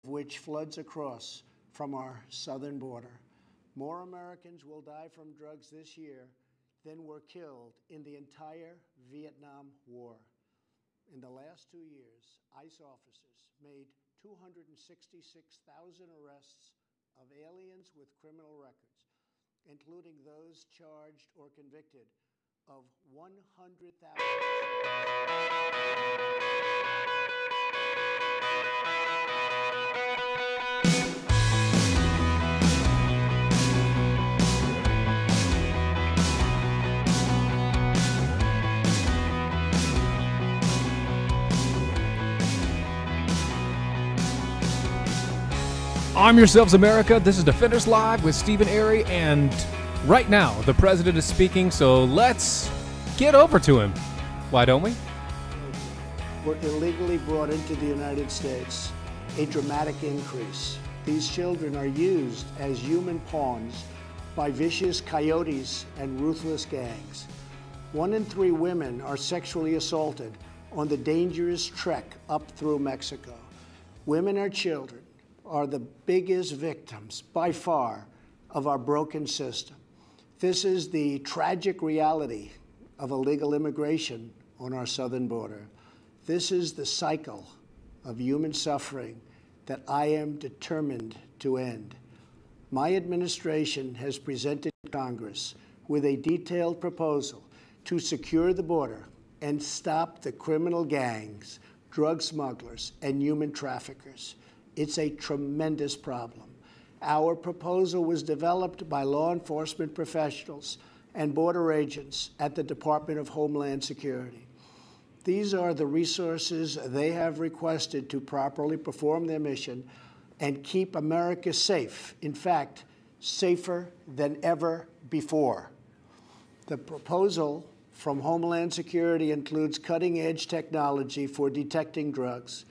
which floods across from our southern border. More Americans will die from drugs this year than were killed in the entire Vietnam War. In the last 2 years, ICE officers made 266,000 arrests of aliens with criminal records, including those charged or convicted of 100,000. Arm yourselves, America. This is Defenders Live with Steven Airey, and right now the president is speaking, so let's get over to him. Why don't we? Were illegally brought into the United States, a dramatic increase. These children are used as human pawns by vicious coyotes and ruthless gangs. 1 in 3 women are sexually assaulted on the dangerous trek up through Mexico. Women or children are the biggest victims, by far, of our broken system. This is the tragic reality of illegal immigration on our southern border. This is the cycle of human suffering that I am determined to end. My administration has presented Congress with a detailed proposal to secure the border and stop the criminal gangs, drug smugglers, and human traffickers. It's a tremendous problem. Our proposal was developed by law enforcement professionals and border agents at the Department of Homeland Security. These are the resources they have requested to properly perform their mission and keep America safe, in fact, safer than ever before. The proposal from Homeland Security includes cutting-edge technology for detecting drugs,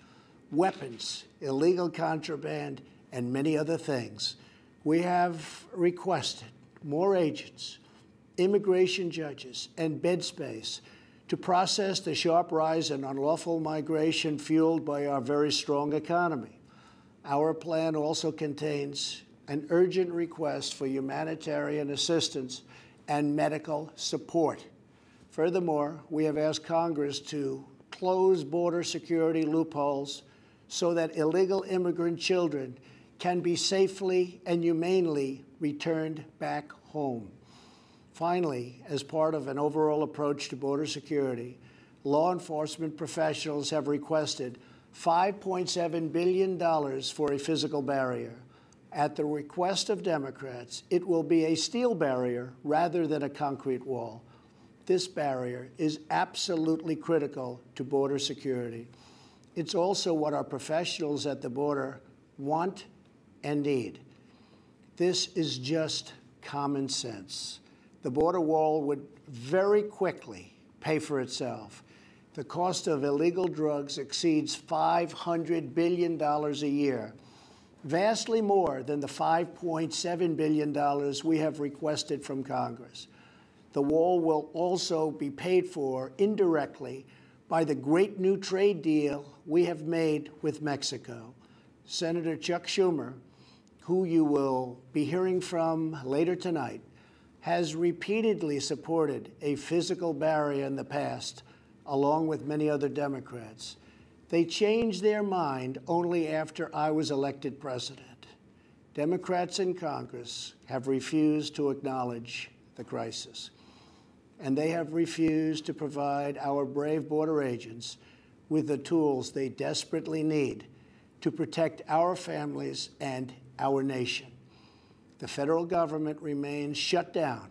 weapons, illegal contraband, and many other things. We have requested more agents, immigration judges, and bed space to process the sharp rise in unlawful migration fueled by our very strong economy. Our plan also contains an urgent request for humanitarian assistance and medical support. Furthermore, we have asked Congress to close border security loopholes so that illegal immigrant children can be safely and humanely returned back home. Finally, as part of an overall approach to border security, law enforcement professionals have requested $5.7 billion for a physical barrier. At the request of Democrats, it will be a steel barrier rather than a concrete wall. This barrier is absolutely critical to border security. It's also what our professionals at the border want and need. This is just common sense. The border wall would very quickly pay for itself. The cost of illegal drugs exceeds $500 billion a year, vastly more than the $5.7 billion we have requested from Congress. The wall will also be paid for indirectly by the great new trade deal we have made with Mexico. Senator Chuck Schumer, who you will be hearing from later tonight, has repeatedly supported a physical barrier in the past, along with many other Democrats. They changed their mind only after I was elected president. Democrats in Congress have refused to acknowledge the crisis, and they have refused to provide our brave border agents with the tools they desperately need to protect our families and our nation. The federal government remains shut down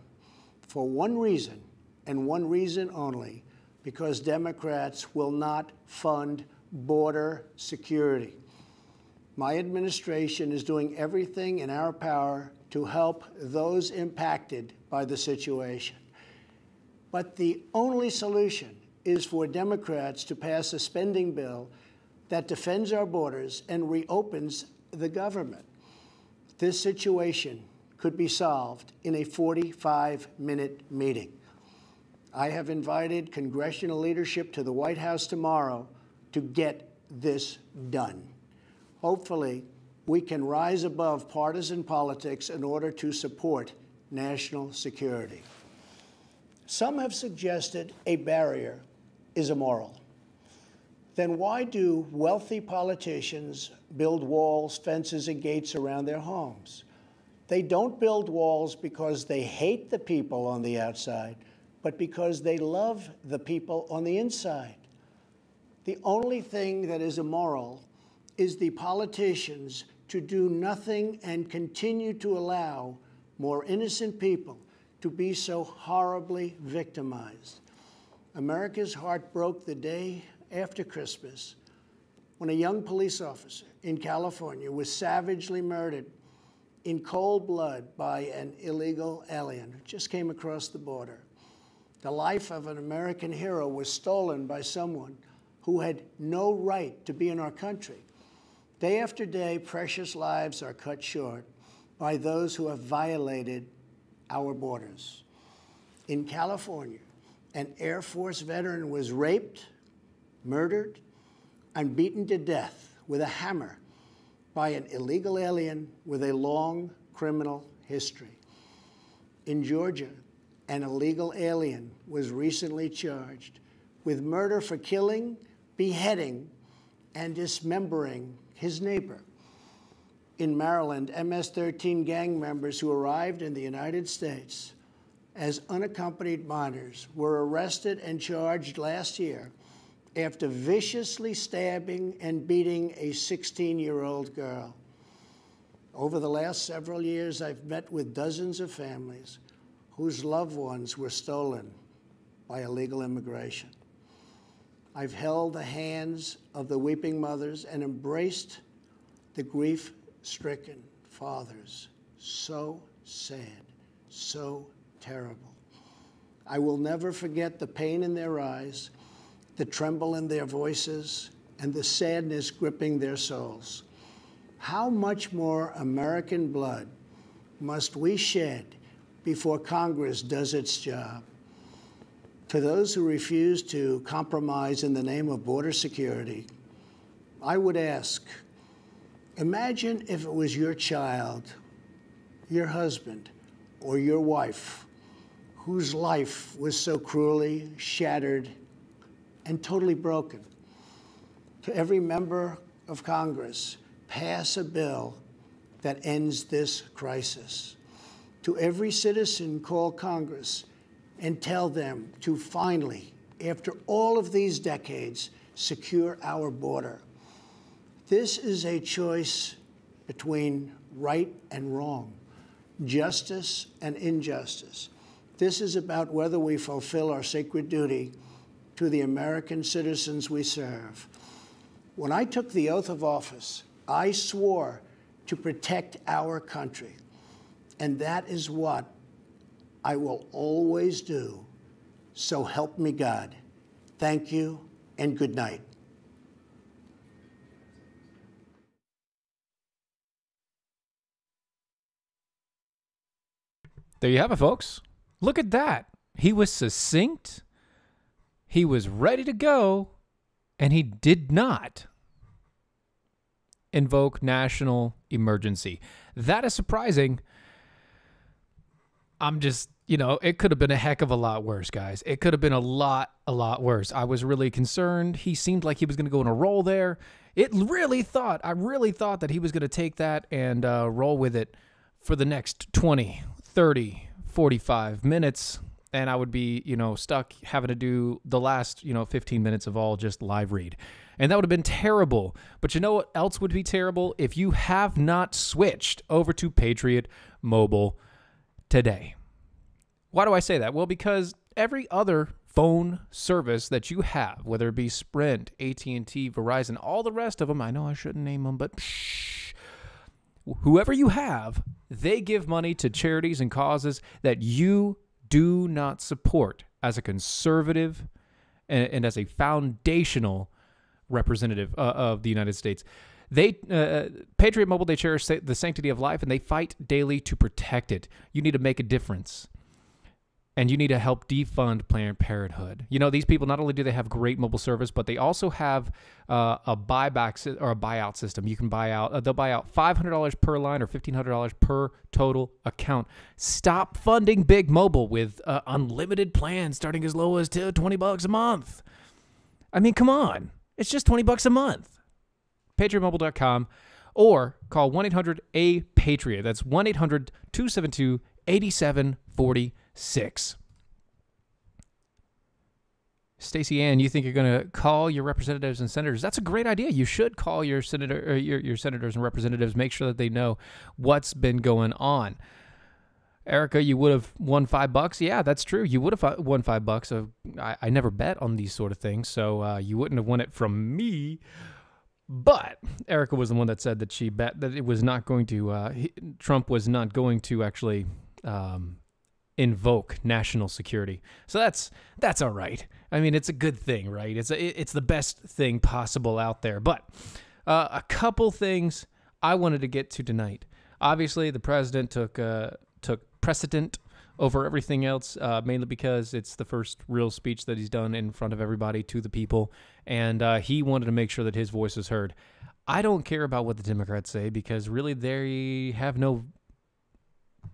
for one reason, and one reason only, because Democrats will not fund border security. My administration is doing everything in our power to help those impacted by the situation. But the only solution is for Democrats to pass a spending bill that defends our borders and reopens the government. This situation could be solved in a 45-minute meeting. I have invited congressional leadership to the White House tomorrow to get this done. Hopefully, we can rise above partisan politics in order to support national security. Some have suggested a barrier is immoral. Then why do wealthy politicians build walls, fences, and gates around their homes? They don't build walls because they hate the people on the outside, but because they love the people on the inside. The only thing that is immoral is the politicians to do nothing and continue to allow more innocent people to be so horribly victimized. America's heart broke the day after Christmas when a young police officer in California was savagely murdered in cold blood by an illegal alien who just came across the border. The life of an American hero was stolen by someone who had no right to be in our country. Day after day, precious lives are cut short by those who have violated our borders. In California, an Air Force veteran was raped, murdered, and beaten to death with a hammer by an illegal alien with a long criminal history. In Georgia, an illegal alien was recently charged with murder for killing, beheading, and dismembering his neighbor. In Maryland, MS-13 gang members who arrived in the United States as unaccompanied minors were arrested and charged last year after viciously stabbing and beating a 16-year-old girl. Over the last several years, I've met with dozens of families whose loved ones were stolen by illegal immigration. I've held the hands of the weeping mothers and embraced the grief-stricken fathers. So sad, so terrible. I will never forget the pain in their eyes, the tremble in their voices, and the sadness gripping their souls. How much more American blood must we shed before Congress does its job? To those who refuse to compromise in the name of border security, I would ask, imagine if it was your child, your husband, or your wife whose life was so cruelly shattered and totally broken. To every member of Congress, pass a bill that ends this crisis. To every citizen, call Congress and tell them to finally, after all of these decades, secure our border. This is a choice between right and wrong, justice and injustice. This is about whether we fulfill our sacred duty to the American citizens we serve. When I took the oath of office, I swore to protect our country, and that is what I will always do. So help me God. Thank you and good night. There you have it, folks. Look at that. He was succinct. He was ready to go, and he did not invoke national emergency. That is surprising. I'm just, it could have been a heck of a lot worse, guys. It could have been a lot worse. I was really concerned. He seemed like he was going to go in a roll there. I really thought that he was going to take that and roll with it for the next 20, 30, 45 minutes. And I would be, stuck having to do the last, 15 minutes of all just live read. And that would have been terrible. But you know what else would be terrible? If you have not switched over to Patriot Mobile today. Why do I say that? Well, because every other phone service that you have, whether it be Sprint, AT&T, Verizon, all the rest of them, I know I shouldn't name them, but whoever you have, they give money to charities and causes that you do not support as a conservative and as a foundational representative of the United States. They Patriot Mobile, they cherish the sanctity of life, and they fight daily to protect it. You need to make a difference. and you need to help defund Planned Parenthood. You know, these people, not only do they have great mobile service, but they also have a buyback or a buyout system. You can buy out, they'll buy out $500 per line or $1,500 per total account. Stop funding big mobile with unlimited plans starting as low as $20 a month. I mean, come on. It's just $20 a month. PatriotMobile.com or call 1-800-A-PATRIOT. That's 1-800-272-8746. Stacey Ann, you think you're going to call your representatives and senators? That's a great idea. You should call your your senators and representatives. Make sure that they know what's been going on. Erica, you would have won $5. Yeah, that's true. You would have won $5. I never bet on these sort of things, so you wouldn't have won it from me. But Erica was the one that said that she bet that it was not going to. Trump was not going to actually invoke national security. So that's all right. I mean, it's a good thing, right? It's the best thing possible out there. But a couple things I wanted to get to tonight. Obviously, the president took precedent over everything else, mainly because it's the first real speech that he's done in front of everybody to the people, and he wanted to make sure that his voice is heard. I don't care about what the Democrats say because really they have no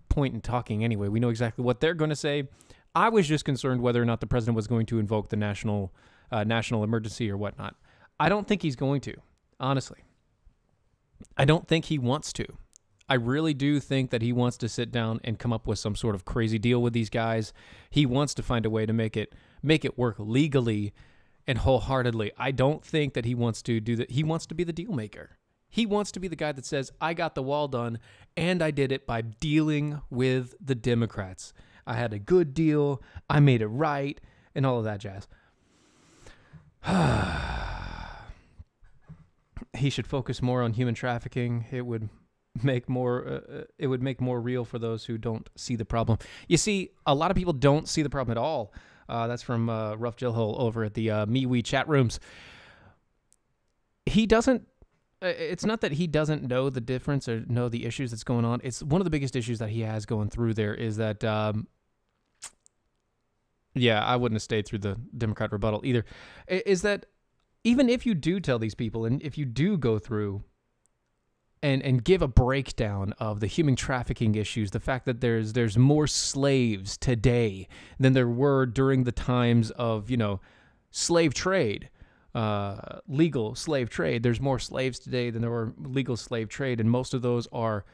point in talking anyway. We know exactly what they're going to say. I was just concerned whether or not the president was going to invoke the national emergency or whatnot. I don't think he's going to, honestly. I don't think he wants to. I really do think that he wants to sit down and come up with some sort of crazy deal with these guys. He wants to find a way to make it work legally and wholeheartedly. I don't think that he wants to do that. He wants to be the deal maker. He wants to be the guy that says, I got the wall done, and I did it by dealing with the Democrats. I had a good deal, I made it right, and all of that jazz. He should focus more on human trafficking. It would make more real for those who don't see the problem. You see, a lot of people don't see the problem at all. That's from Rough Jillhole over at the MeWe chat rooms. He doesn't. It's not that he doesn't know the difference or know the issues that's going on. It's one of the biggest issues that he has going through there is that. I wouldn't have stayed through the Democrat rebuttal either. Is that even if you do tell these people, and if you do go through and give a breakdown of the human trafficking issues, the fact that there's more slaves today than there were during the times of, slave trade, legal slave trade. There's more slaves today than there were legal slave trade, and most of those are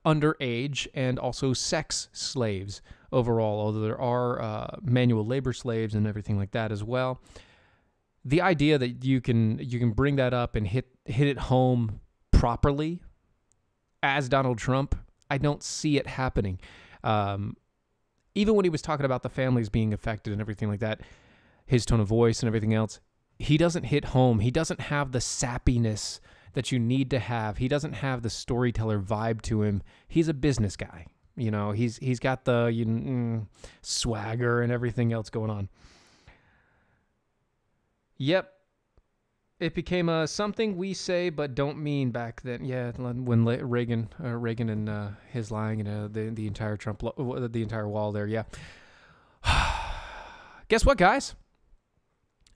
underage and also sex slaves overall, although there are manual labor slaves and everything like that as well. The idea that you can bring that up and hit it home properly as Donald Trump, I don't see it happening. Even when he was talking about the families being affected and everything like that, his tone of voice and everything else, he doesn't hit home. He doesn't have the sappiness that you need to have. He doesn't have the storyteller vibe to him. He's a business guy. He's got the swagger and everything else going on. Yep. It became something we say but don't mean back then. Yeah, when Reagan and his lying and the entire Trump, the entire wall there. Yeah. Guess what, guys?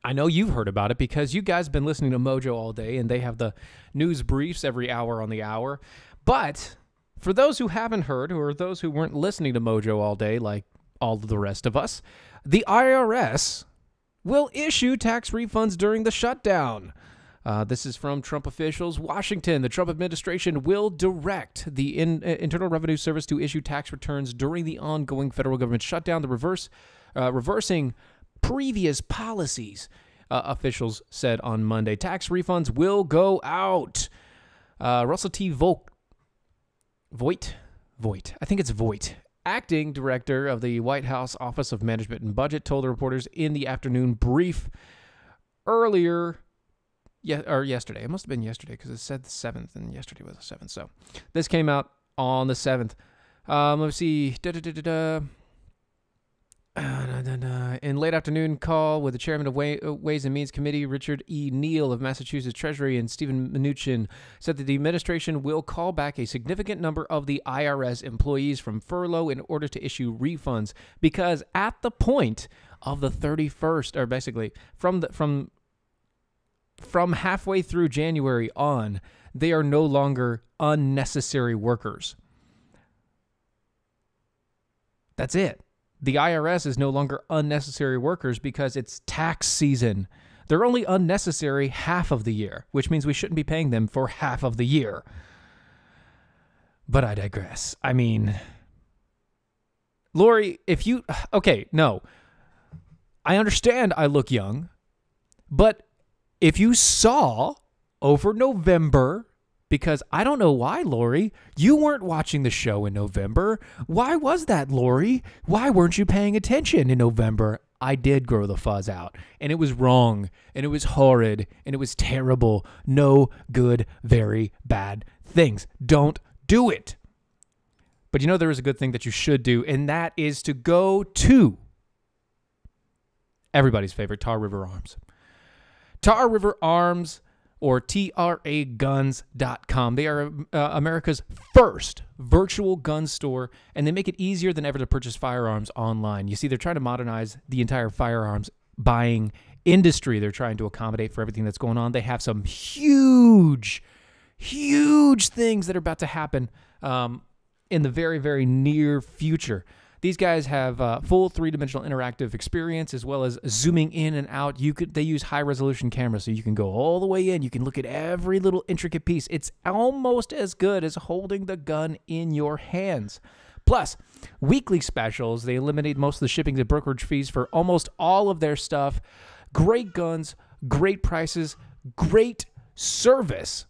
I know you've heard about it because you guys have been listening to Mojo all day, and they have the news briefs every hour on the hour. But for those who haven't heard, or those who weren't listening to Mojo all day, like all of the rest of us, the IRS will issue tax refunds during the shutdown. This is from Trump officials. Washington, the Trump administration will direct the Internal Revenue Service to issue tax returns during the ongoing federal government shutdown, reversing previous policies, officials said on Monday. Tax refunds will go out. Russell T. Voigt, I think it's Voigt, acting director of the White House Office of Management and Budget, told the reporters in the afternoon brief yesterday. It must have been yesterday because it said the 7th, and yesterday was the 7th. So this came out on the 7th. Let's see. In late afternoon call with the chairman of Ways and Means Committee, Richard E. Neal of Massachusetts Treasury, and Stephen Mnuchin said that the administration will call back a significant number of the IRS employees from furlough in order to issue refunds, because at the point of the 31st, or basically from halfway through January on, they are no longer unnecessary workers. That's it. The IRS is no longer unnecessary workers because it's tax season. They're only unnecessary half of the year, which means we shouldn't be paying them for half of the year. But I digress. I mean, Lori, okay, no. I understand I look young, but if you saw over November, because I don't know why, Lori, you weren't watching the show in November. Why was that, Lori? Why weren't you paying attention in November? I did grow the fuzz out, and it was wrong, and it was horrid, and it was terrible. No good, very bad things. Don't do it. But you know there is a good thing that you should do, and that is to go to everybody's favorite, Tar River Arms. Tar River Arms, or traguns.com. They are America's first virtual gun store, and they make it easier than ever to purchase firearms online. You see, they're trying to modernize the entire firearms buying industry. They're trying to accommodate for everything that's going on. They have some huge things that are about to happen in the very, very near future. These guys have full three-dimensional interactive experience, as well as zooming in and out. They use high-resolution cameras, so you can go all the way in. You can look at every little intricate piece. It's almost as good as holding the gun in your hands. Plus, weekly specials. They eliminate most of the shipping and brokerage fees for almost all of their stuff. Great guns, great prices, great service.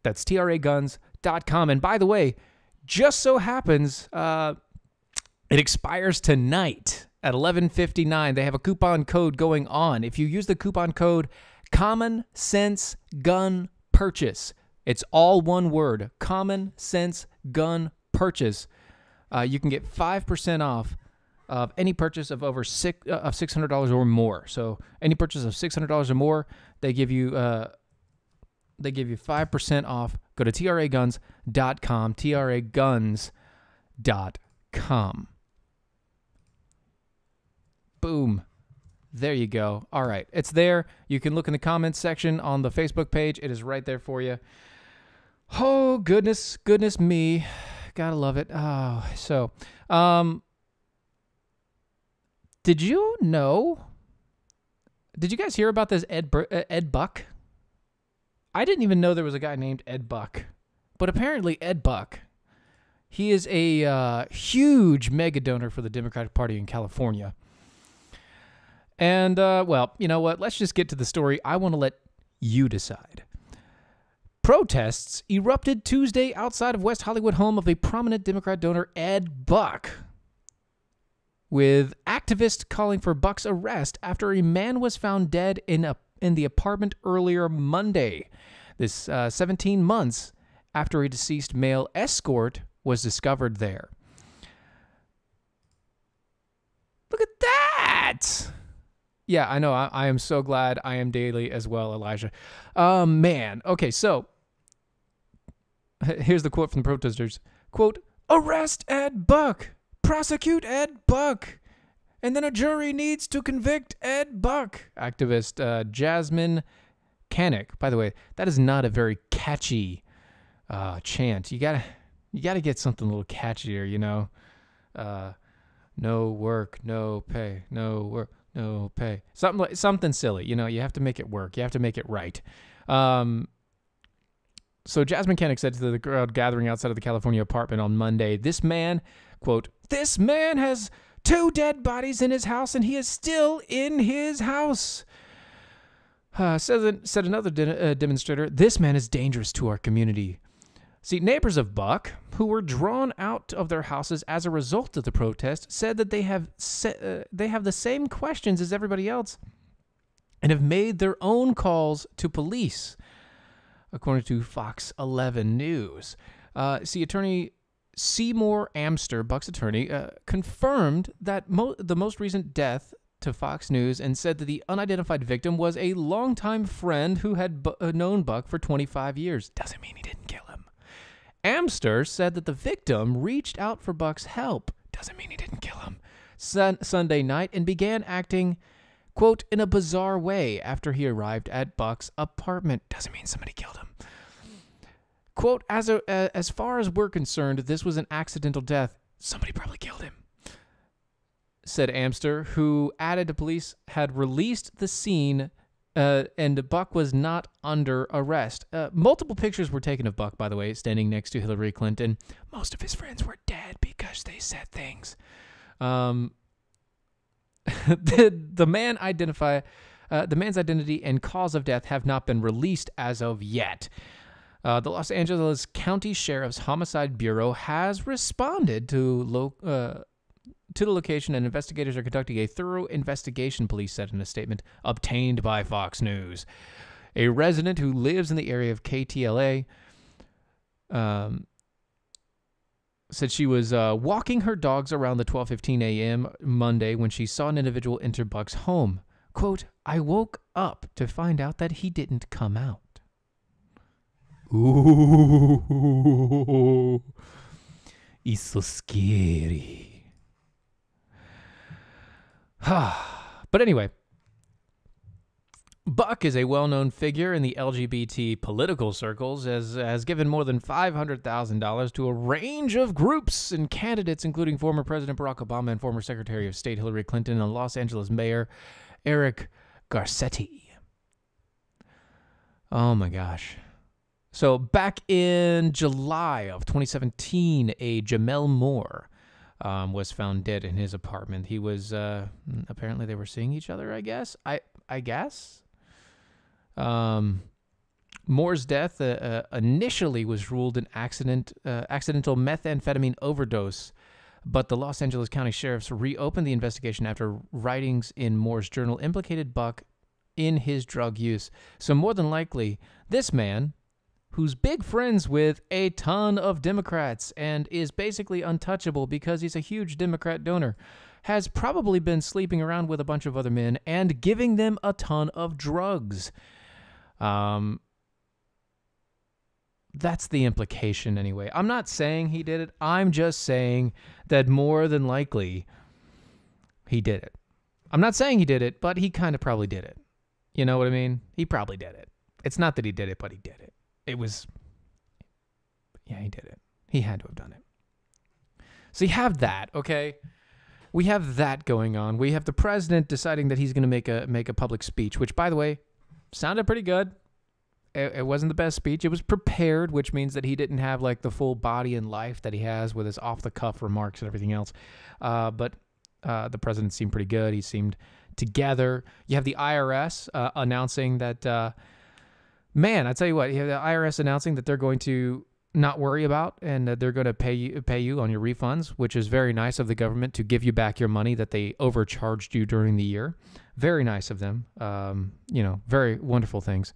That's traguns.com. And by the way, just so happens it expires tonight at 11:59. They have a coupon code going on. If you use the coupon code Common Sense Gun Purchase, it's all one word, Common Sense Gun Purchase, you can get 5% off of any purchase of over $600 or more. So any purchase of $600 or more, they give you 5% off. Go to traguns.com, traguns.com. Boom. There you go. All right. It's there. You can look in the comments section on the Facebook page. It is right there for you. Oh, goodness me. Gotta love it. Oh, so, did you guys hear about this Ed Buck? I didn't even know there was a guy named Ed Buck, but apparently Ed Buck, he is a huge mega donor for the Democratic Party in California. And, well, you know what? Let's just get to the story. I want to let you decide. Protests erupted Tuesday outside of West Hollywood home of a prominent Democrat donor, Ed Buck, with activists calling for Buck's arrest after a man was found dead in the apartment earlier Monday. This 17 months after a deceased male escort was discovered there. Look at that! Yeah, I know. I am so glad I am daily as well, Elijah. Man. Okay, so here's the quote from the protesters. Quote, "Arrest Ed Buck. Prosecute Ed Buck. And then a jury needs to convict Ed Buck." Activist Jasmine Canick. By the way, that is not a very catchy chant. You gotta get something a little catchier, you know. No work, no pay. No work, no pay. Something silly, you know. You have to make it work. You have to make it right. So Jasmine Canick said to the crowd gathering outside of the California apartment on Monday, "This man," quote, "this man has 2 dead bodies in his house, and he is still in his house." Said another demonstrator, "This man is dangerous to our community." See, neighbors of Buck, who were drawn out of their houses as a result of the protest, said that they have the same questions as everybody else and have made their own calls to police, according to Fox 11 News. See, attorney Seymour Amster, Buck's attorney, confirmed that the most recent death to Fox News and said that the unidentified victim was a longtime friend who had known Buck for 25 years. Doesn't mean he didn't kill him. Amster said that the victim reached out for Buck's help. Doesn't mean he didn't kill him. Sunday night and began acting, quote, in a bizarre way after he arrived at Buck's apartment. Doesn't mean somebody killed him. Quote, as far as we're concerned, this was an accidental death. Somebody probably killed him, said Amster, who added the police had released the scene and Buck was not under arrest. Multiple pictures were taken of Buck, by the way, standing next to Hillary Clinton. Most of his friends were dead because they said things. The man's identity and cause of death have not been released as of yet. The Los Angeles County Sheriff's Homicide Bureau has responded to the location, and investigators are conducting a thorough investigation, police said in a statement obtained by Fox News. A resident who lives in the area of KTLA said she was walking her dogs around the 12:15 a.m. Monday when she saw an individual enter Buck's home. Quote, I woke up to find out that he didn't come out. Ooh, it's so scary. But anyway, Buck is a well-known figure in the LGBT political circles, as has given more than $500,000 to a range of groups and candidates, including former President Barack Obama and former Secretary of State Hillary Clinton and Los Angeles Mayor Eric Garcetti. Oh my gosh. So back in July of 2017, a Jamel Moore was found dead in his apartment. He was, apparently they were seeing each other, I guess. I guess. Moore's death initially was ruled an accidental methamphetamine overdose, but the Los Angeles County Sheriffs reopened the investigation after writings in Moore's journal implicated Buck in his drug use. So more than likely, this man, who's big friends with a ton of Democrats and is basically untouchable because he's a huge Democrat donor, has probably been sleeping around with a bunch of other men and giving them a ton of drugs. That's the implication anyway. I'm not saying he did it. I'm just saying that more than likely he did it. I'm not saying he did it, but he kind of probably did it. You know what I mean? He probably did it. It's not that he did it, but he did it. It was, yeah, he did it. He had to have done it. So you have that, okay? We have that going on. We have the president deciding that he's going to make a public speech, which, by the way, sounded pretty good. It wasn't the best speech. It was prepared, which means that he didn't have like the full body and life that he has with his off-the-cuff remarks and everything else. But the president seemed pretty good. He seemed together. You have the IRS announcing that... Man, I tell you what, you have the IRS announcing that they're going to not worry about and that they're going to pay you on your refunds, which is very nice of the government to give you back your money that they overcharged you during the year. Very nice of them. Very wonderful things.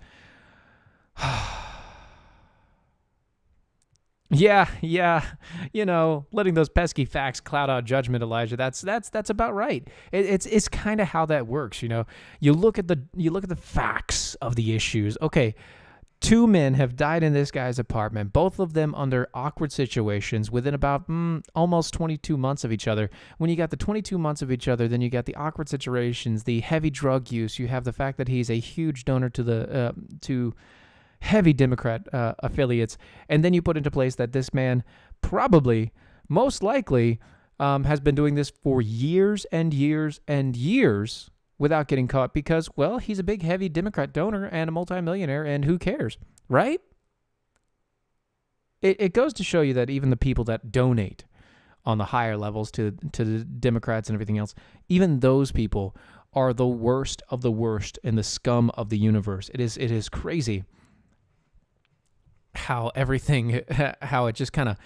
Yeah, letting those pesky facts cloud out judgment, Elijah. That's about right. It's kind of how that works, you know. You look at the facts of the issues. Okay, 2 men have died in this guy's apartment, both of them under awkward situations within about almost 22 months of each other. When you got the 22 months of each other, then you got the awkward situations, the heavy drug use. You have the fact that he's a huge donor to the heavy Democrat affiliates, and then you put into place that this man probably, most likely, has been doing this for years and years and years without getting caught because, well, he's a big, heavy Democrat donor and a multimillionaire, and who cares, right? It goes to show you that even the people that donate on the higher levels to the Democrats and everything else, even those people are the worst of the worst and the scum of the universe. It is crazy how it just kind of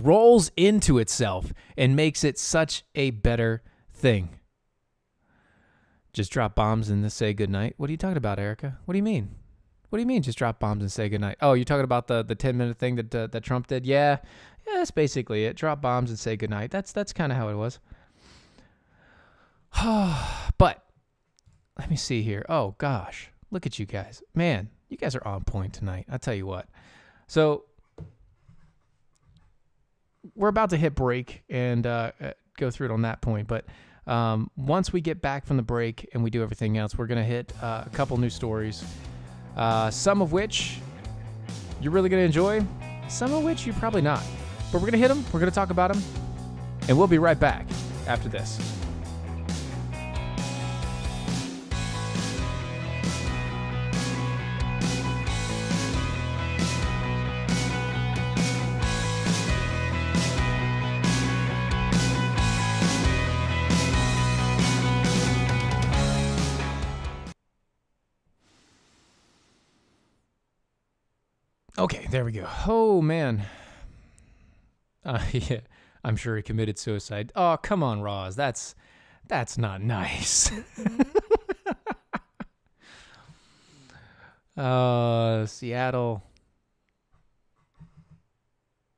rolls into itself and makes it such a better thing. Just drop bombs and say goodnight. What are you talking about, Erica? What do you mean? What do you mean, just drop bombs and say goodnight? Oh, you're talking about the 10-minute thing that Trump did? Yeah, that's basically it. Drop bombs and say goodnight. That's kind of how it was. But let me see here. Oh, gosh. Look at you guys. Man, you guys are on point tonight. I'll tell you what. So we're about to hit break and go through it on that point. But once we get back from the break and we do everything else, we're going to hit a couple new stories, some of which you're really going to enjoy, some of which you're probably not. But we're going to hit them. We're going to talk about them. And we'll be right back after this. Okay, there we go. Oh, man. Yeah, I'm sure he committed suicide. Oh, come on, Roz. That's not nice. Seattle.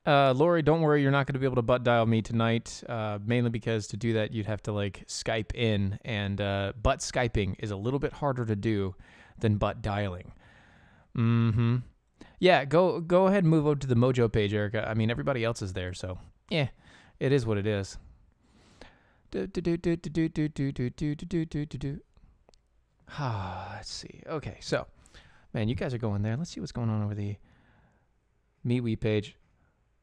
Lori, don't worry. You're not going to be able to butt dial me tonight, mainly because to do that, you'd have to, like, Skype in, and butt Skyping is a little bit harder to do than butt dialing. Mm-hmm. Yeah, go ahead and move over to the Mojo page, Erica. I mean, everybody else is there, so yeah, it is what it is. Let's see. Okay, so, man, you guys are going there. Let's see what's going on over the MeWe page.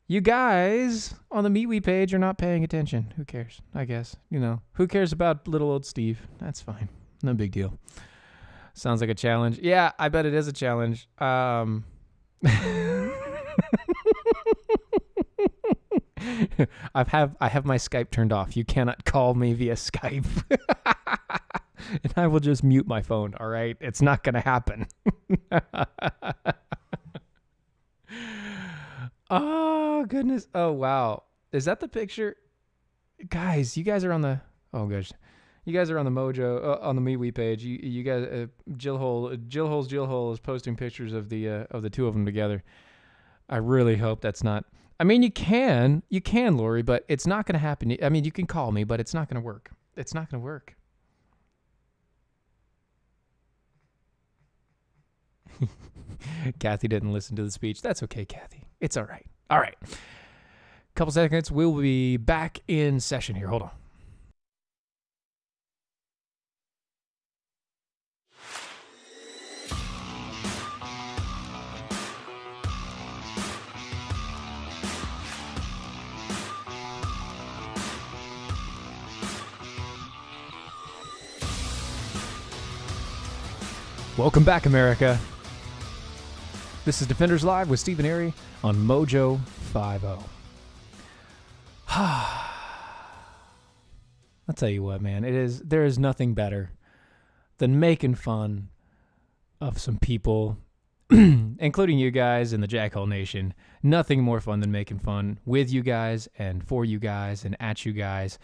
You guys on the MeWe page are not paying attention. Who cares? I guess. You know, who cares about little old Steve? That's fine. No big deal. Sounds like a challenge. Yeah, I bet it is a challenge. I have my Skype turned off. You cannot call me via Skype. And I will just mute my phone, all right? It's not going to happen. Oh, goodness. Oh, wow. Is that the picture? Guys, you guys are on the... Oh, gosh. You guys are on the Mojo, on the MeWe page. You guys, Jill Hole is posting pictures of the two of them together. I really hope that's not. I mean, you can, Lori, but it's not going to happen. I mean, you can call me, but it's not going to work. It's not going to work. Kathy didn't listen to the speech. That's okay, Kathy. It's all right. All right. Couple seconds. We'll be back in session here. Hold on. Welcome back, America. This is Defenders Live with Steven Airey on Mojo 50. I'll tell you what, man. There is nothing better than making fun of some people, including you guys in the Jackhole Nation. Nothing more fun than making fun with you guys and for you guys and at you guys.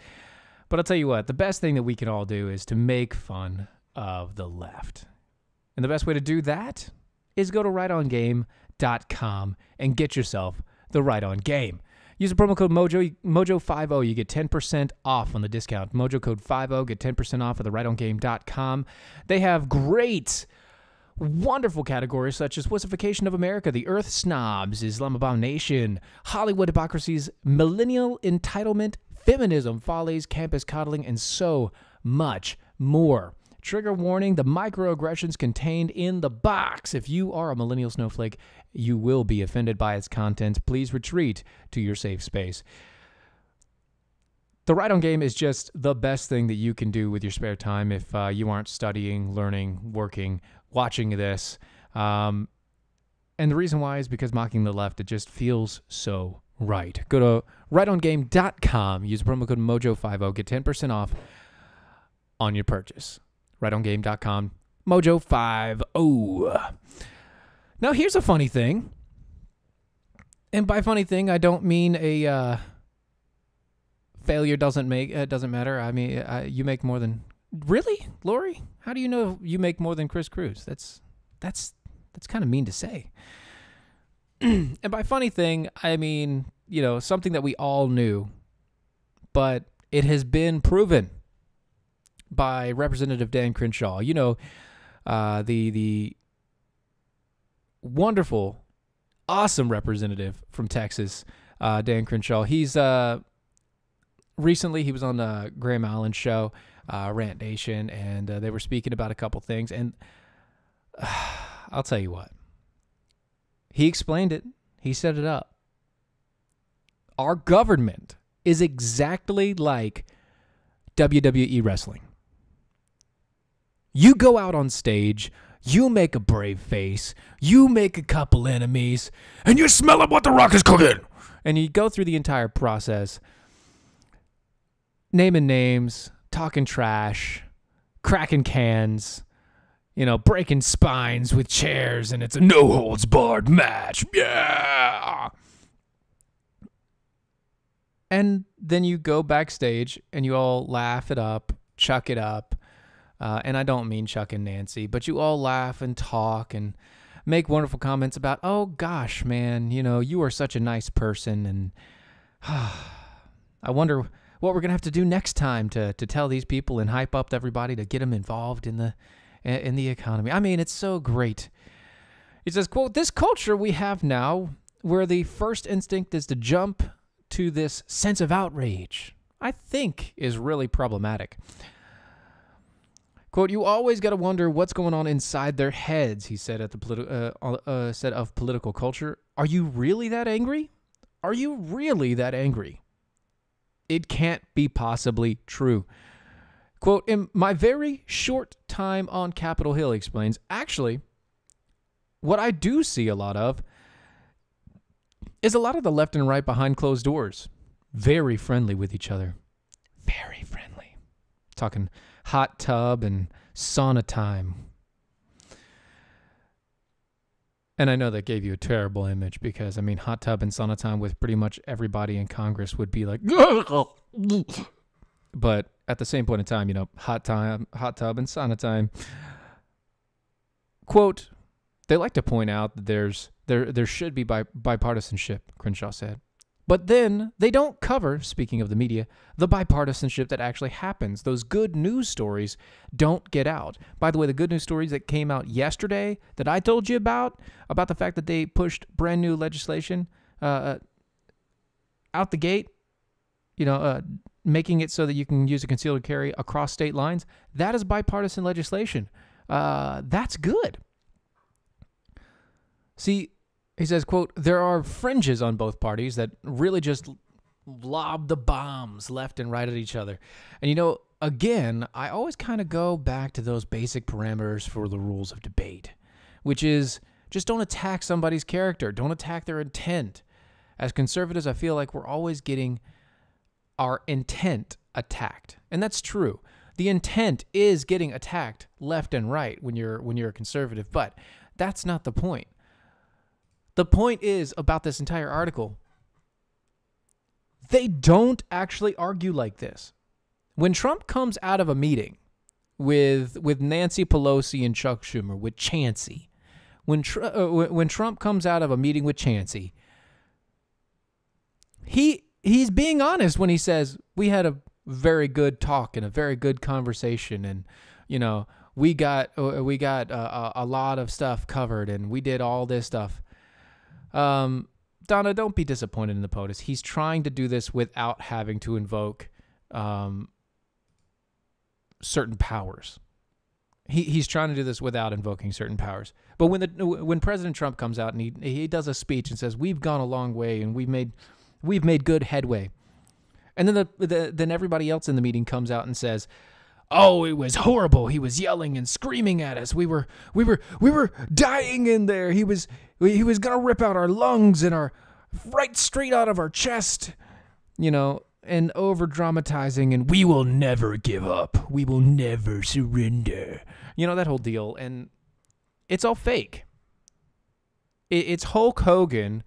But I'll tell you what, the best thing that we can all do is to make fun of the left. And the best way to do that is go to rightongame.com and get yourself the Right On Game. Use the promo code Mojo50. You get 10% off on the discount. Mojo code 50. Get 10% off at the rightongame.com. They have great, wonderful categories such as Wussification of America, the Earth Snobs, Islam Abomination, Hollywood Hypocrisies, Millennial Entitlement, Feminism, Follies, Campus Coddling, and so much more. Trigger warning, the microaggressions contained in the box. If you are a millennial snowflake, you will be offended by its content. Please retreat to your safe space. The Right On Game is just the best thing that you can do with your spare time if you aren't studying, learning, working, watching this. And the reason why is because mocking the left, it just feels so right. Go to rightongame.com, use the promo code Mojo50, get 10% off on your purchase. rightongame.com, Mojo50. Now, here's a funny thing. And by funny thing, I don't mean a failure doesn't matter. I mean, you make more than... Really? Lori? How do you know you make more than Chris Cruz? That's That's kind of mean to say. And by funny thing, I mean, something that we all knew, but it has been proven by Representative Dan Crenshaw. The wonderful, awesome representative from Texas, Dan Crenshaw. He's recently he was on the Graham Allen show, Rant Nation, and they were speaking about a couple things. And I'll tell you what, he explained it. He set it up. Our government is exactly like WWE wrestling. You go out on stage, you make a brave face, you make a couple enemies, and you smell up what The Rock is cooking. And you go through the entire process, naming names, talking trash, cracking cans, breaking spines with chairs, and it's a no-holds-barred match. Yeah! And then you go backstage, and you all laugh it up, chuck it up. And I don't mean Chuck and Nancy, but you all laugh and talk and make wonderful comments about, oh, gosh, man, you are such a nice person. And I wonder what we're going to have to do next time to tell these people and hype up everybody to get them involved in the economy. I mean, it's so great. He says, quote, this culture we have now where the first instinct is to jump to this sense of outrage, I think is really problematic. Quote, you always got to wonder what's going on inside their heads, he said at the said of political culture. Are you really that angry? Are you really that angry? It can't be possibly true. Quote, in my very short time on Capitol Hill, he explains, actually, what I do see a lot of is a lot of the left and right behind closed doors. Very friendly with each other. Very friendly. Talking hot tub and sauna time. And I know that gave you a terrible image because, I mean, hot tub and sauna time with pretty much everybody in Congress would be like, but at the same point in time, hot tub and sauna time. Quote, they like to point out that there should be bipartisanship, Crenshaw said. But then they don't cover, speaking of the media, the bipartisanship that actually happens. Those good news stories don't get out. By the way, the good news stories that came out yesterday that I told you about the fact that they pushed brand new legislation out the gate, making it so that you can use a concealed carry across state lines, that is bipartisan legislation. That's good. See, he says, quote, there are fringes on both parties that really just lob the bombs left and right at each other. And, again, I always kind of go back to those basic parameters for the rules of debate, which is just don't attack somebody's character. Don't attack their intent. As conservatives, I feel like we're always getting our intent attacked. And that's true. The intent is getting attacked left and right when you're a conservative, but that's not the point. The point is about this entire article, they don't actually argue like this. When Trump comes out of a meeting with Nancy Pelosi and Chuck Schumer, with Chancey, when Trump comes out of a meeting with Chancey, he's being honest when he says, we had a very good talk and a very good conversation, and, we got a lot of stuff covered, and we did all this stuff. Donna, don't be disappointed in the POTUS. He's trying to do this without having to invoke certain powers. He's trying to do this without invoking certain powers. But when President Trump comes out and he does a speech and says, we've gone a long way and we've made good headway. And then then everybody else in the meeting comes out and says, oh, it was horrible. He was yelling and screaming at us. We were dying in there. He was gonna rip out our lungs and our right straight out of our chest, and over dramatizing. And we will never give up. We will never surrender. That whole deal. And it's all fake. It's Hulk Hogan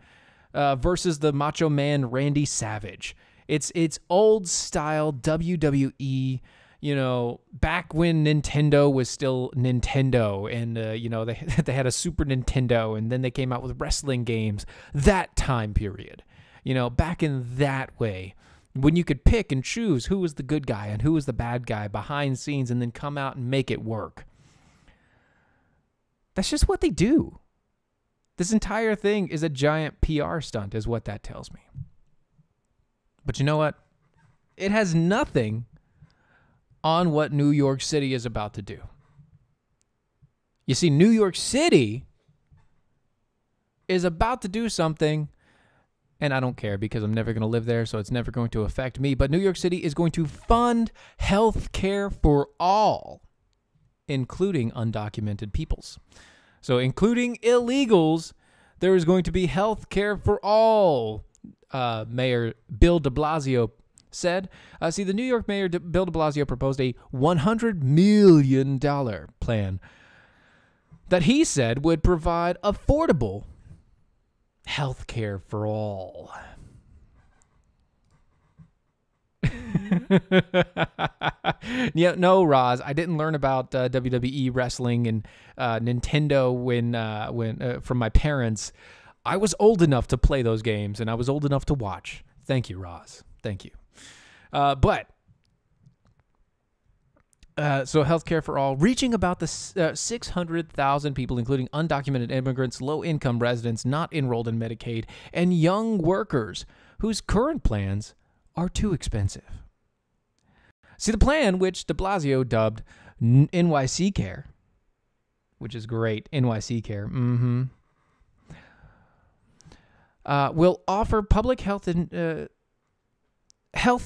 versus the Macho Man Randy Savage. It's old style WWE. back when Nintendo was still Nintendo, and they had a Super Nintendo, and then they came out with wrestling games. That time period, back in that way, when you could pick and choose who was the good guy and who was the bad guy behind scenes, and then come out and make it work. That's just what they do. This entire thing is a giant PR stunt, is what that tells me. But you know what? It has nothing on what New York City is about to do. You see, New York City is about to do something, and I don't care because I'm never going to live there, so it's never going to affect me. But New York City is going to fund health care for all, including undocumented peoples. So including illegals, there is going to be health care for all, Mayor Bill de Blasio said. The New York Mayor Bill de Blasio proposed a $100 million plan that he said would provide affordable health care for all. Yeah, no, Roz, I didn't learn about WWE wrestling and Nintendo when from my parents. I was old enough to play those games, and I was old enough to watch. Thank you, Roz. Thank you. So healthcare for all, reaching about the 600,000 people, including undocumented immigrants, low-income residents not enrolled in Medicaid, and young workers whose current plans are too expensive. See, the plan, which de Blasio dubbed NYC Care, which is great, NYC Care, will offer public health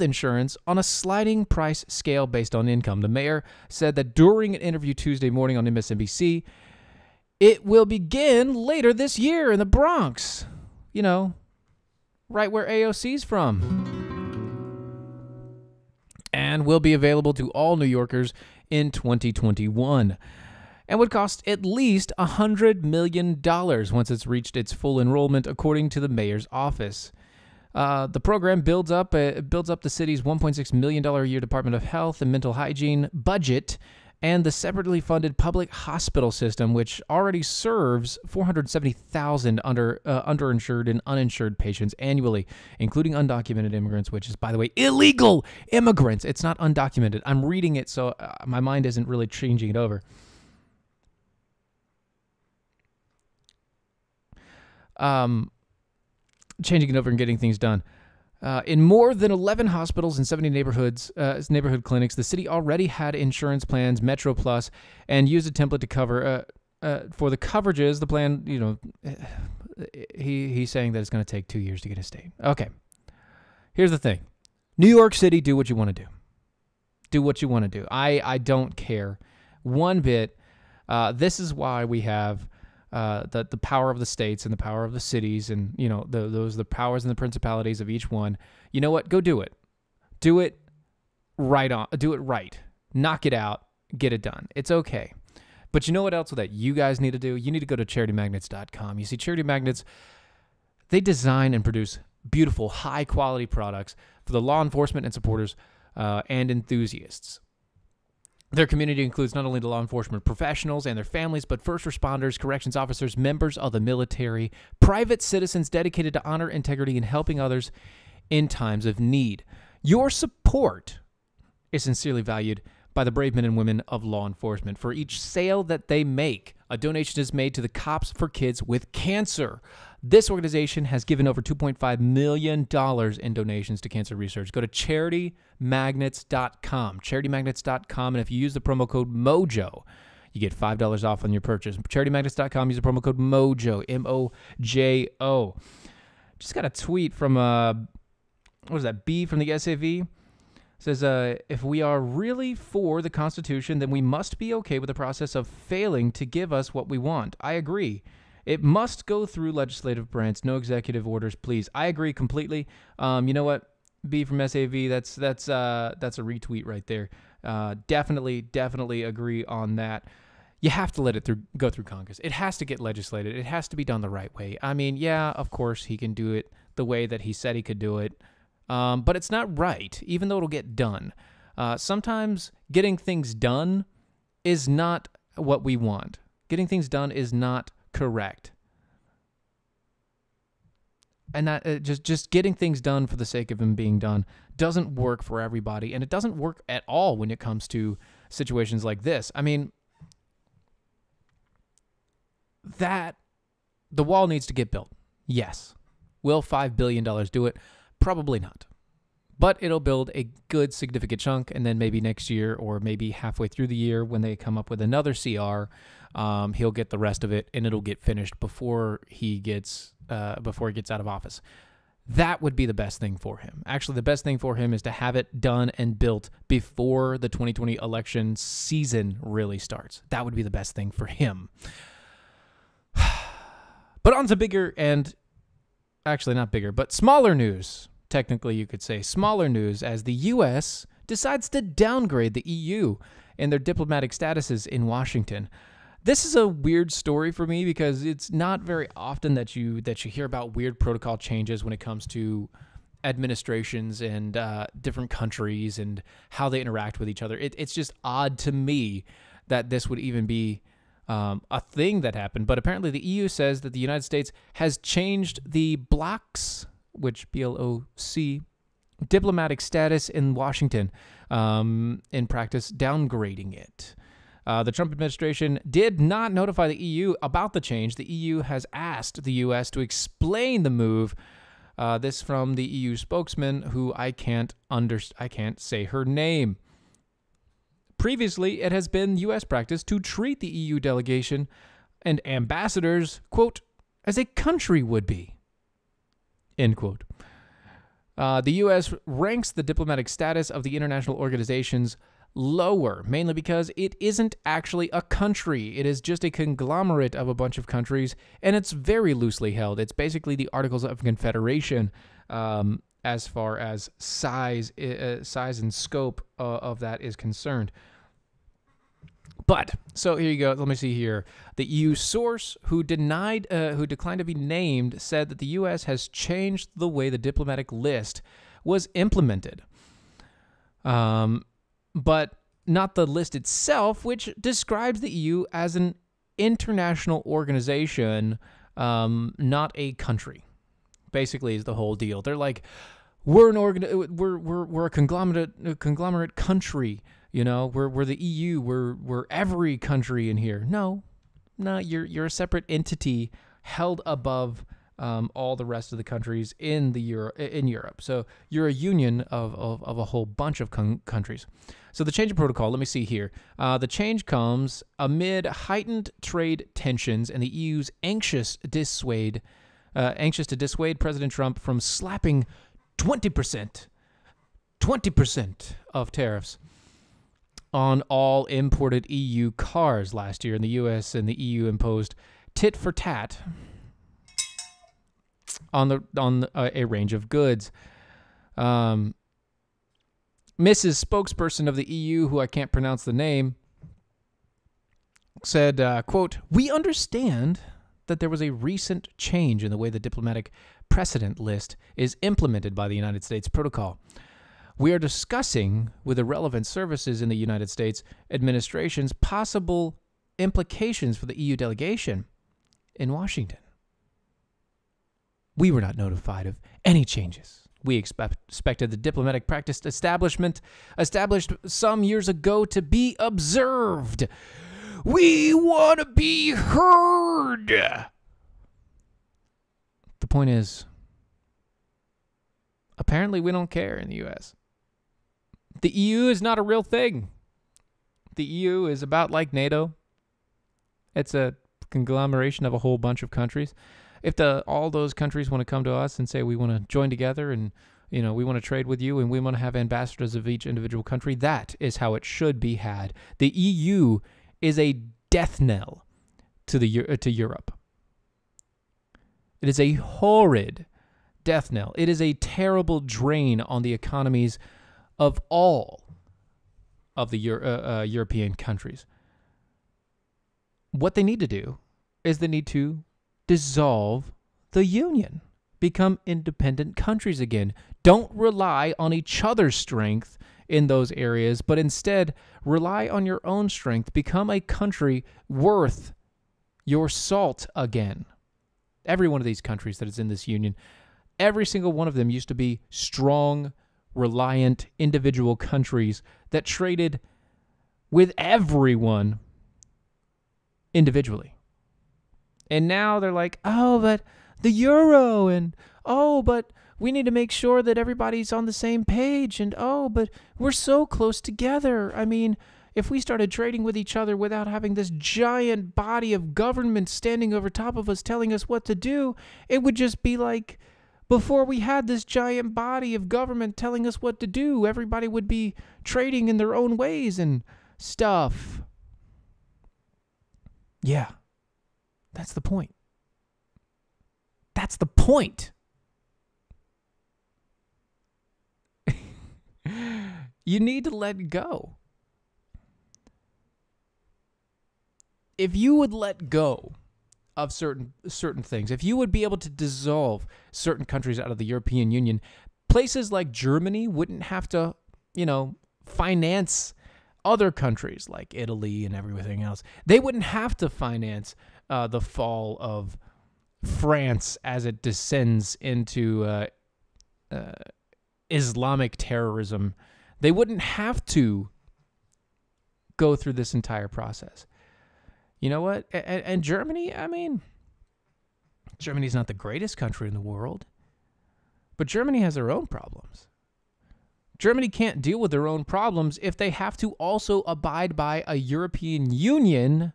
insurance on a sliding price scale based on income. The mayor said that during an interview Tuesday morning on MSNBC, it will begin later this year in the Bronx, right where AOC's from, and will be available to all New Yorkers in 2021, and would cost at least $100 million once it's reached its full enrollment, according to the mayor's office. The program builds up the city's $1.6 million a year Department of Health and Mental Hygiene budget and the separately funded public hospital system, which already serves 470,000 underinsured and uninsured patients annually, including undocumented immigrants, which is, by the way, illegal immigrants. It's not undocumented. I'm reading it, so my mind isn't really changing it over. Changing it over and getting things done. In more than 11 hospitals and 70 neighborhood clinics, the city already had insurance plans, Metro Plus, and used a template to cover for the coverages. The plan, he's saying that it's going to take 2 years to get a state. Okay, here's the thing: New York City, do what you want to do. Do what you want to do. I don't care one bit. This is why we have the power of the states and the power of the cities, and the powers and the principalities of each one. You know what? Go do it. Do it right on. Do it right. Knock it out. Get it done. It's okay. But you know what else that you guys need to do? You need to go to charitymagnets.com. You see, Charity Magnets, they design and produce beautiful, high-quality products for the law enforcement and supporters and enthusiasts. Their community includes not only the law enforcement professionals and their families, but first responders, corrections officers, members of the military, private citizens dedicated to honor, integrity, and helping others in times of need. Your support is sincerely valued by the brave men and women of law enforcement. For each sale that they make, a donation is made to the Cops for Kids with Cancer. This organization has given over $2.5 million in donations to cancer research. Go to charitymagnets.com, charitymagnets.com, and if you use the promo code MOJO, you get $5 off on your purchase. Charitymagnets.com, use the promo code MOJO, M-O-J-O. Just got a tweet from, what is that, B from the SAV? Says, if we are really for the Constitution, then we must be okay with the process of failing to give us what we want. I agree. It must go through legislative branch, no executive orders, please. I agree completely. You know what, B from SAV, that's a retweet right there. Definitely agree on that. You have to let it go through Congress. It has to get legislated. It has to be done the right way. I mean, yeah, of course he can do it the way that he said he could do it. But it's not right, even though it'll get done. Sometimes getting things done is not what we want. Getting things done is not correct. And that just getting things done for the sake of them being done doesn't work for everybody, and it doesn't work at all when it comes to situations like this. I mean, the wall needs to get built. Yes. Will $5 billion do it? Probably not. But it'll build a good significant chunk, and then maybe next year or maybe halfway through the year when they come up with another CR, he'll get the rest of it, and it'll get finished before he gets out of office. That would be the best thing for him. Actually, the best thing for him is to have it done and built before the 2020 election season really starts. That would be the best thing for him. But on to bigger and, actually not bigger, but smaller news. Technically, you could say smaller news, as the U.S. decides to downgrade the EU and their diplomatic statuses in Washington. This is a weird story for me because it's not very often that you hear about weird protocol changes when it comes to administrations and different countries and how they interact with each other. It's just odd to me that this would even be a thing that happened. But apparently the EU says that the United States has changed the bloc's, which BLOC, diplomatic status in Washington, in practice downgrading it. The Trump administration did not notify the EU about the change. The EU has asked the U.S. to explain the move. This from the EU spokesman, who I can't say her name. Previously, it has been U.S. practice to treat the EU delegation and ambassadors, quote, as a country would be, end quote. The U.S. ranks the diplomatic status of the international organizations lower, mainly because it isn't actually a country. It is just a conglomerate of a bunch of countries, and it's very loosely held. It's basically the Articles of Confederation as far as size and scope of that is concerned. But, so here you go. Let me see here. The EU source who declined to be named said that the U.S. has changed the way the diplomatic list was implemented. But not the list itself, which describes the EU as an international organization, not a country. Basically, is the whole deal. They're like, we're a conglomerate country. You know, we're the EU. We're every country in here. No, you're a separate entity held above all the rest of the countries in Europe. So you're a union of a whole bunch of countries. So the change of protocol, let me see here. The change comes amid heightened trade tensions and the EU's anxious to dissuade President Trump from slapping 20% of tariffs on all imported EU cars last year. And the U.S. and the EU imposed tit for tat on a range of goods. Mrs. Spokesperson of the EU, who I can't pronounce the name, said, quote, "We understand that there was a recent change in the way the diplomatic precedent list is implemented by the United States protocol. We are discussing with the relevant services in the United States administration's possible implications for the EU delegation in Washington. We were not notified of any changes. We expected the diplomatic practice established some years ago to be observed. We want to be heard." The point is, apparently we don't care in the U.S. The EU is not a real thing. The EU is about like NATO. It's a conglomeration of a whole bunch of countries. If all those countries want to come to us and say we want to join together and we want to trade with you and we want to have ambassadors of each individual country, that is how it should be had. The EU is a death knell to Europe. It is a horrid death knell. It is a terrible drain on the economies of all of the European countries. What they need to do is they need to dissolve the union, become independent countries again. Don't rely on each other's strength in those areas, but instead rely on your own strength. Become a country worth your salt again. Every one of these countries that is in this union, every single one of them used to be strong, reliant, individual countries that traded with everyone individually. And now they're like, oh, but the euro, and oh, but we need to make sure that everybody's on the same page, and oh, but we're so close together. I mean, if we started trading with each other without having this giant body of government standing over top of us telling us what to do, it would just be like before we had this giant body of government telling us what to do. Everybody would be trading in their own ways and stuff. Yeah, that's the point. That's the point. You need to let go. If you would let go of certain things, if you would be able to dissolve certain countries out of the European Union, places like Germany wouldn't have to, finance other countries like Italy and everything else. They wouldn't have to finance the fall of France as it descends into Islamic terrorism. They wouldn't have to go through this entire process. You know what? And Germany, I mean, Germany's not the greatest country in the world, but Germany has their own problems. Germany can't deal with their own problems if they have to also abide by a European Union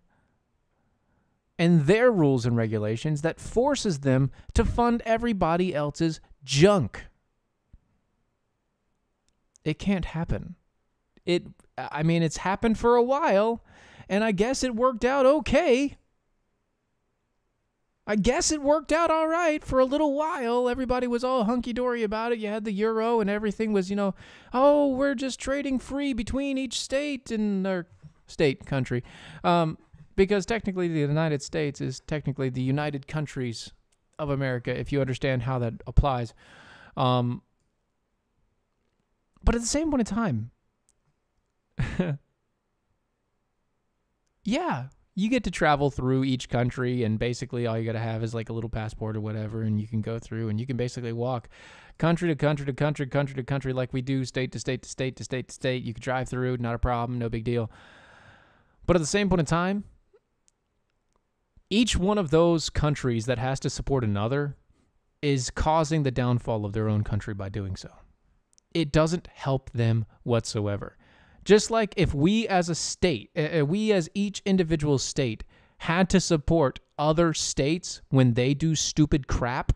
and their rules and regulations that forces them to fund everybody else's junk. It can't happen. It's happened for a while, and I guess it worked out okay. I guess it worked out all right for a little while. Everybody was all hunky-dory about it. You had the euro, and everything was, oh, we're just trading free between each state and their country. Because technically the United States is technically the United Countries of America, if you understand how that applies. But at the same point in time, yeah, you get to travel through each country, and basically all you got to have is like a little passport or whatever, and you can go through, and you can basically walk country to country to country, country to country, like we do, state to state to state to state to state. You can drive through, not a problem, no big deal. But at the same point in time, each one of those countries that has to support another is causing the downfall of their own country by doing so. It doesn't help them whatsoever. Just like if we as a state, we as each individual state had to support other states when they do stupid crap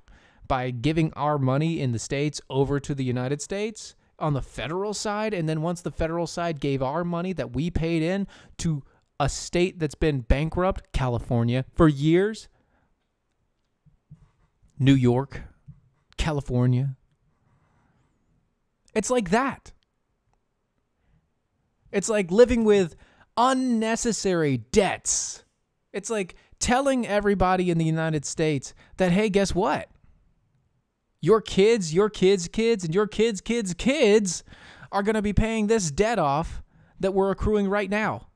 by giving our money in the states over to the United States on the federal side, and then once the federal side gave our money that we paid in to a state that's been bankrupt, California, for years, New York, California, it's like that. It's like living with unnecessary debts. It's like telling everybody in the United States that, hey, guess what? Your kids, and your kids' kids are going to be paying this debt off that we're accruing right now.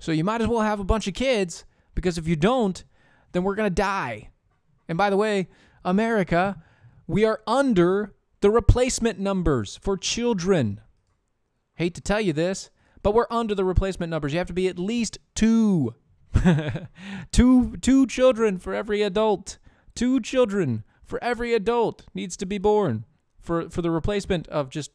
So you might as well have a bunch of kids, because if you don't, then we're going to die. And by the way, America, we are under the replacement numbers for children. Hate to tell you this, but we're under the replacement numbers. You have to be at least two. two children for every adult. 2 children for every adult needs to be born for the replacement of just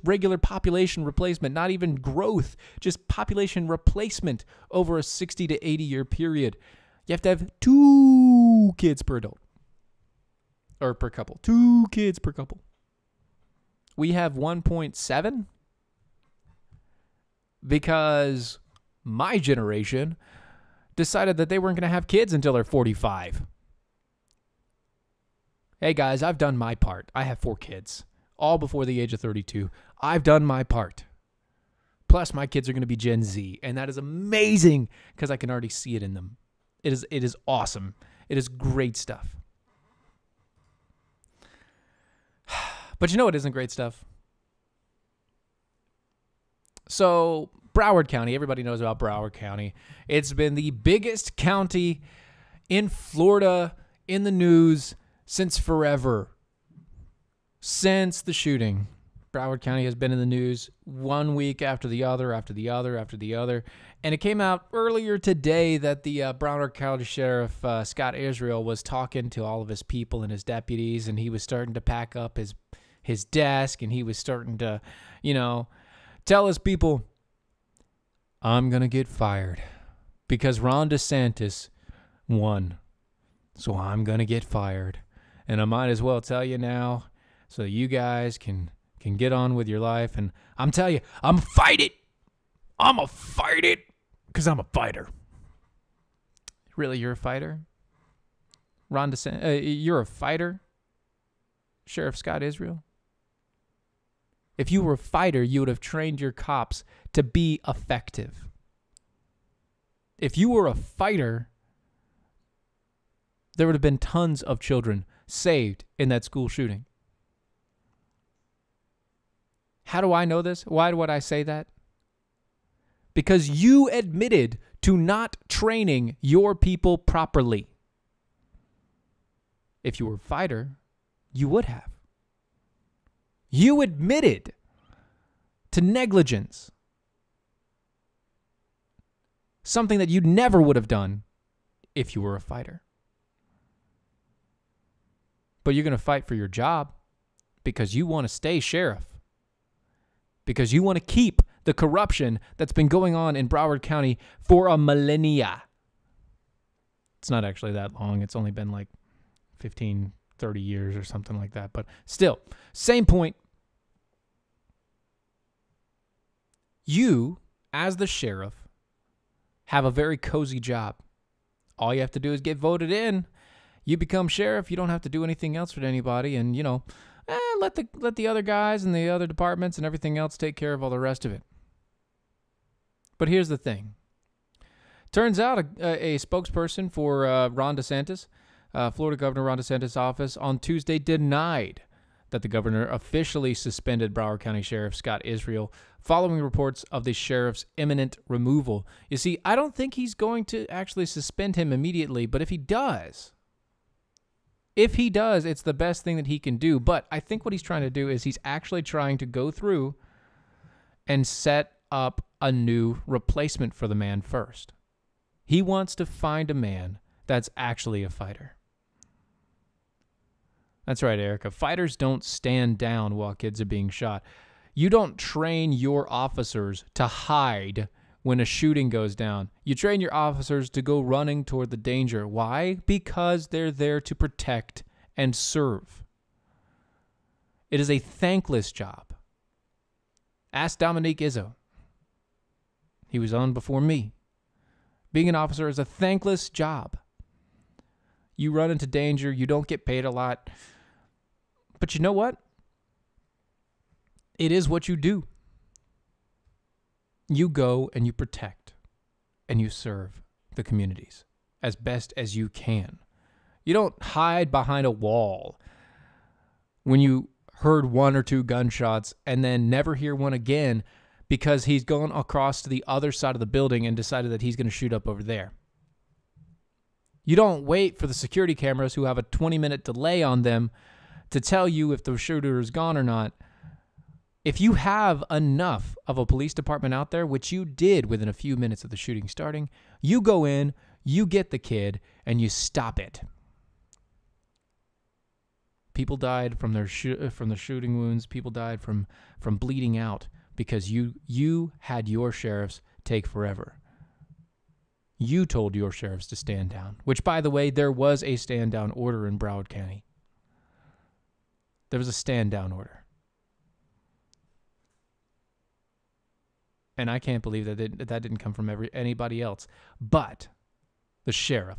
regular population replacement, not even growth, just population replacement over a 60 to 80 year period. You have to have 2 kids per adult. Or per couple. 2 kids per couple. We have 1.7 because my generation decided that they weren't going to have kids until they're 45. Hey guys, I've done my part. I have 4 kids, all before the age of 32. I've done my part. Plus, my kids are going to be Gen Z, and that is amazing because I can already see it in them. It is awesome. It is great stuff. But you know what isn't great stuff? So Broward County, everybody knows about Broward County. It's been the biggest county in Florida in the news since forever. Since the shooting. Broward County has been in the news one week after the other, after the other, after the other. And it came out earlier today that the Broward County Sheriff, Scott Israel, was talking to all of his people and his deputies, and he was starting to pack up his desk, and he was starting to, tell his people, I'm going to get fired because Ron DeSantis won. So I'm going to get fired. And I might as well tell you now so you guys can get on with your life. And I'm telling you, I'm fight it. I'm a fight it because I'm a fighter. Really, you're a fighter? Ron DeSantis, you're a fighter? Sheriff Scott Israel? If you were a fighter, you would have trained your cops to be effective. If you were a fighter, there would have been tons of children saved in that school shooting. How do I know this? Why would I say that? Because you admitted to not training your people properly. If you were a fighter, you would have. You admitted to negligence. Something that you never would have done if you were a fighter. But you're going to fight for your job because you want to stay sheriff. Because you want to keep the corruption that's been going on in Broward County for a millennia. It's not actually that long. It's only been like 15, 30 years or something like that. But still, same point. You, as the sheriff, have a very cozy job. All you have to do is get voted in. You become sheriff. You don't have to do anything else with anybody. And, let the other guys and the other departments and everything else take care of all the rest of it. But here's the thing. Turns out a spokesperson for Ron DeSantis, Florida Governor Ron DeSantis' office, on Tuesday denied that the governor officially suspended Broward County Sheriff Scott Israel following reports of the sheriff's imminent removal. You see, I don't think he's going to actually suspend him immediately, but if he does, it's the best thing that he can do. But I think what he's trying to do is he's actually trying to go through and set up a new replacement for the man first. He wants to find a man that's actually a fighter. That's right, Erica. Fighters don't stand down while kids are being shot. You don't train your officers to hide when a shooting goes down. You train your officers to go running toward the danger. Why? Because they're there to protect and serve. It is a thankless job. Ask Dominique Izzo. He was on before me. Being an officer is a thankless job. You run into danger. You don't get paid a lot. But you know what? It is what you do. You go and you protect and you serve the communities as best as you can. You don't hide behind a wall when you heard one or two gunshots and then never hear one again because he's gone across to the other side of the building and decided that he's going to shoot up over there. You don't wait for the security cameras who have a 20-minute delay on them to tell you if the shooter is gone or not. If you have enough of a police department out there, which you did within a few minutes of the shooting starting, you go in, you get the kid, and you stop it. People died from from the shooting wounds. People died from bleeding out because you had your sheriffs take forever. You told your sheriffs to stand down, which, by the way, there was a stand down order in Broward County. There was a stand down order. And I can't believe that that didn't come from anybody else but the sheriff.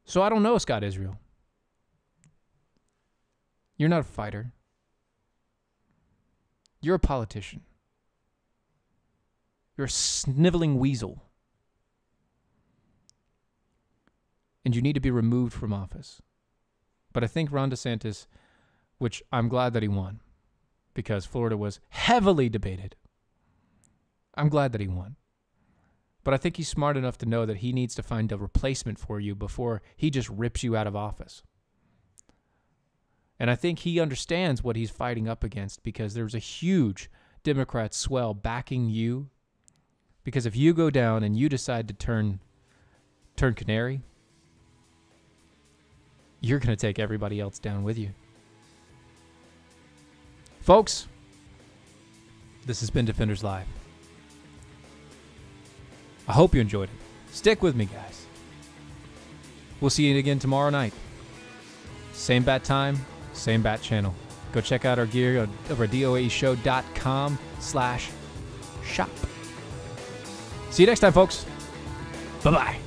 So I don't know, Scott Israel. You're not a fighter. You're a politician. You're a sniveling weasel. And you need to be removed from office. But I think Ron DeSantis, which I'm glad that he won, because Florida was heavily debated. I'm glad that he won. But I think he's smart enough to know that he needs to find a replacement for you before he just rips you out of office. And I think he understands what he's fighting up against, because there's a huge Democrat swell backing you. Because if you go down and you decide to turn canary, you're going to take everybody else down with you. Folks, this has been Defenders Live. I hope you enjoyed it. Stick with me, guys. We'll see you again tomorrow night. Same bat time, same bat channel. Go check out our gear over at doaeshow.com/shop. See you next time, folks. Bye-bye.